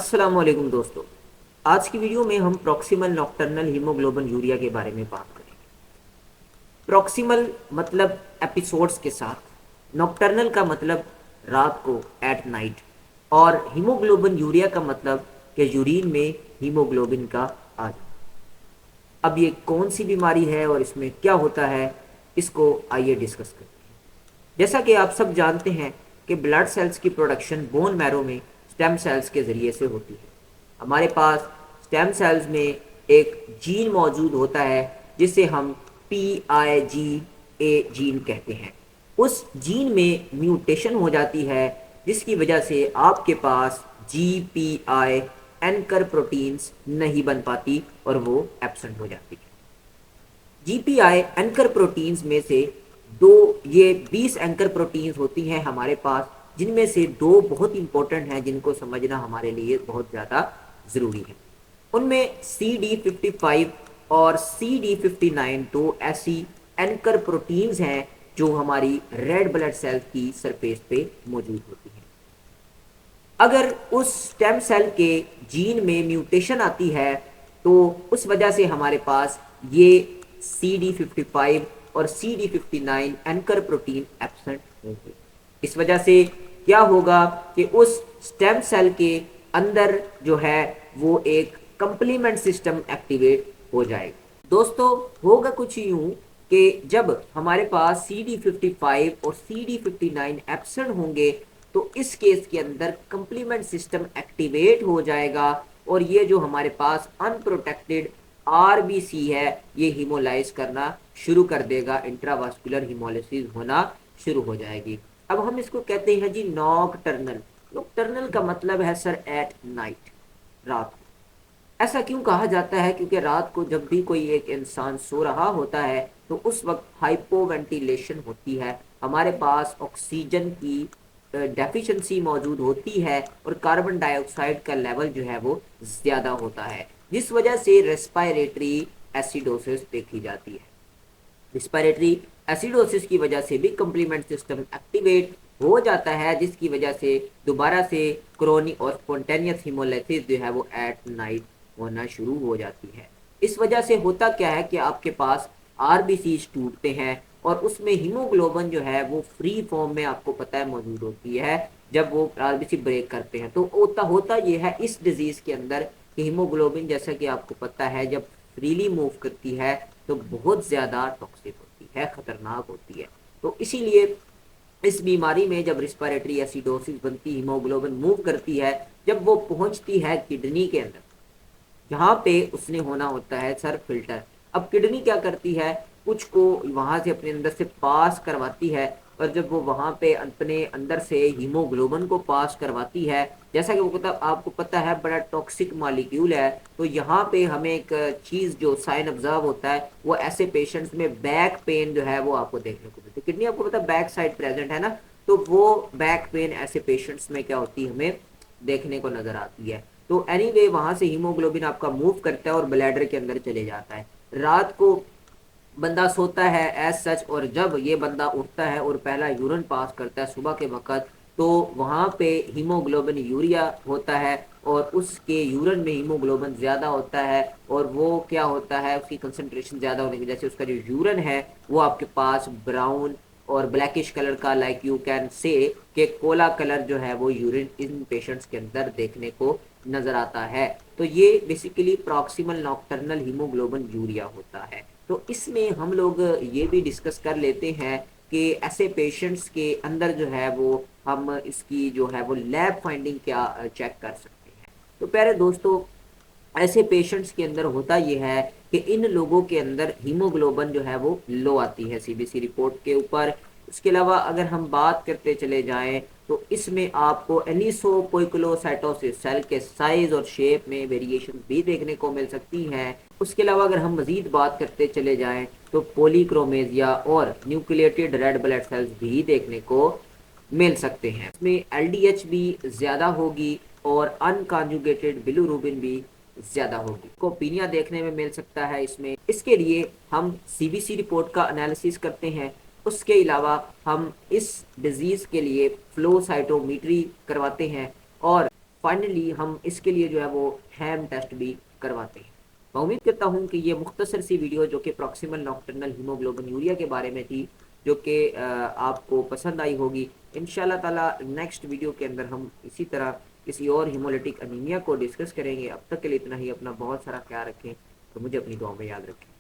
अस्सलाम वालेकुम दोस्तों। आज की वीडियो में हम प्रॉक्सिमल नॉक्टर्नल हीमोग्लोबिन यूरिया के बारे में बात करेंगे। प्रॉक्सिमल मतलब एपिसोड्स के साथ, नॉक्टर्नल का मतलब रात को, एट नाइट, और हीमोग्लोबिन यूरिया का मतलब कि यूरिन में हीमोग्लोबिन का आ जाना। अब ये कौन सी बीमारी है और इसमें क्या होता है, इसको आइए डिस्कस करते हैं। जैसा कि आप सब जानते हैं कि ब्लड सेल्स की प्रोडक्शन बोन मैरो में स्टेम सेल्स के ज़रिए से होती है। हमारे पास स्टेम सेल्स में एक जीन मौजूद होता है जिसे हम PIGA जीन कहते हैं। उस जीन में म्यूटेशन हो जाती है जिसकी वजह से आपके पास GPI एंकर प्रोटीन्स नहीं बन पाती और वो एब्सेंट हो जाती है। GPI एंकर प्रोटीन्स में से दो, ये 20 एंकर प्रोटीन्स होती हैं हमारे पास, जिनमें से दो बहुत इंपॉर्टेंट हैं जिनको समझना हमारे लिए बहुत ज़्यादा ज़रूरी है। उनमें CD55 और CD59 दो ऐसी एंकर प्रोटीन्स हैं जो हमारी रेड ब्लड सेल की सरफेस पे मौजूद होती हैं। अगर उस स्टेम सेल के जीन में म्यूटेशन आती है तो उस वजह से हमारे पास ये CD55 और CD59 एंकर प्रोटीन एब्सेंट होंगे। इस वजह से क्या होगा कि उस स्टेम सेल के अंदर जो है वो एक कंप्लीमेंट सिस्टम एक्टिवेट हो जाएगा। दोस्तों, होगा कुछ यूं कि जब हमारे पास CD55 और CD59 एब्सेंट होंगे तो इस केस के अंदर कंप्लीमेंट सिस्टम एक्टिवेट हो जाएगा और ये जो हमारे पास अनप्रोटेक्टेड RBC है ये हीमोलाइज करना शुरू कर देगा, इंट्रावास्कुलर हीमोलिसिस होना शुरू हो जाएगी। अब हम इसको कहते हैं जी नॉकटर्नल। नॉकटर्नल का मतलब है सर एट नाइट, रात को। ऐसा क्यों कहा जाता है? क्योंकि रात को जब भी कोई एक इंसान सो रहा होता है तो उस वक्त हाइपोवेंटिलेशन होती है, हमारे पास ऑक्सीजन की डेफिशिएंसी मौजूद होती है और कार्बन डाइऑक्साइड का लेवल जो है वो ज़्यादा होता है, जिस वजह से रेस्पिरेटरी एसिडोसिस देखी जाती है। रेस्पिरेटरी एसिडोसिस की वजह से भी कंप्लीमेंट सिस्टम एक्टिवेट हो जाता है, जिसकी वजह से दोबारा से क्रोनिक और स्पॉन्टेनियस हीमोलाइसिस जो है वो एट नाइट होना शुरू हो जाती है। इस वजह से होता क्या है कि आपके पास RBCs टूटते हैं और उसमें हीमोग्लोबिन जो है वो फ्री फॉर्म में आपको पता है मौजूद होती है। जब वो RBC ब्रेक करते हैं तो होता ये है इस डिजीज़ के अंदर कि हीमोग्लोबिन, जैसा कि आपको पता है, जब फ्रीली मूव करती है तो बहुत ज़्यादा टॉक्सिक होती है, ख़तरनाक होती है। तो इसीलिए इस बीमारी में जब रिस्पिरेटरी एसिडोसिस बनती, हीमोग्लोबिन मूव करती है, जब वो पहुंचती है किडनी के अंदर, जहाँ पे उसने होना होता है सर फिल्टर। अब किडनी क्या करती है, कुछ को वहाँ से अपने अंदर से पास करवाती है और जब वो वहाँ पे अपने अंदर से हीमोग्लोबिन को पास करवाती है, जैसा कि वो पता आपको पता है बड़ा टॉक्सिक मॉलिक्यूल है, तो यहाँ पे हमें एक चीज़ जो साइन ऑब्जर्व होता है वो ऐसे पेशेंट्स में बैक पेन जो है वो आपको देखने को मिलती है। किडनी आपको पता है बैक साइड प्रेजेंट है ना, तो वो बैक पेन ऐसे पेशेंट्स में क्या होती है हमें देखने को नजर आती है। तो एनीवे वहाँ से हीमोग्लोबिन आपका मूव करता है और ब्लैडर के अंदर चले जाता है। रात को बंदा सोता है एज सच, और जब ये बंदा उठता है और पहला यूरिन पास करता है सुबह के वक़्त, तो वहाँ पे हीमोग्लोबिन यूरिया होता है और उसके यूरिन में हीमोग्लोबिन ज़्यादा होता है और वो क्या होता है, उसकी कंसंट्रेशन ज़्यादा होने की वजह से उसका जो यूरिन है वो आपके पास ब्राउन और ब्लैकिश कलर का, लाइक यू कैन से कि कोला कलर जो है वो यूरिन इन पेशेंट्स के अंदर देखने को नज़र आता है। तो ये basically proximal nocturnal haemoglobin urea होता है। तो इसमें हम लोग ये भी डिस्कस कर लेते हैं कि ऐसे पेशेंट्स के अंदर जो है वो हम इसकी जो है वो लैब फाइंडिंग क्या चेक कर सकते हैं। तो प्यारे दोस्तों, ऐसे पेशेंट्स के अंदर होता ये है कि इन लोगों के अंदर हीमोग्लोबिन जो है वो लो आती है CBC रिपोर्ट के ऊपर। उसके अलावा अगर हम बात करते चले जाएं तो इसमें आपको एनिसोपोइक्लोसाइटोसिस, सेल के साइज और शेप में वेरिएशन भी देखने को मिल सकती हैं। उसके अलावा अगर हम मजीद बात करते चले जाएं तो पॉलीक्रोमेजिया और न्यूक्लिएटेड रेड ब्लड सेल्स भी देखने को मिल सकते हैं। इसमें LDH भी ज़्यादा होगी और अनकॉन्जुगेटेड बिलिरुबिन भी ज़्यादा होगी। कोपिनिया देखने में मिल सकता है इसमें। इसके लिए हम CBC रिपोर्ट का एनालिसिस करते हैं। उसके अलावा हम इस डिज़ीज़ के लिए फ्लो साइटोमीट्री करवाते हैं और फाइनली हम इसके लिए जो है वो हैम टेस्ट भी करवाते हैं। मैं उम्मीद करता हूँ कि ये मुख्तसर सी वीडियो जो कि प्रॉक्सिमल नॉक्टर्नल हीमोग्लोबिन यूरिया के बारे में थी, जो कि आपको पसंद आई होगी। इंशाल्लाह ताला नेक्स्ट वीडियो के अंदर हम इसी तरह किसी और हीमोलिटिक अनीमिया को डिस्कस करेंगे। अब तक के लिए इतना ही। अपना बहुत सारा ख्याल रखें, तो मुझे अपनी दुआ में याद रखें।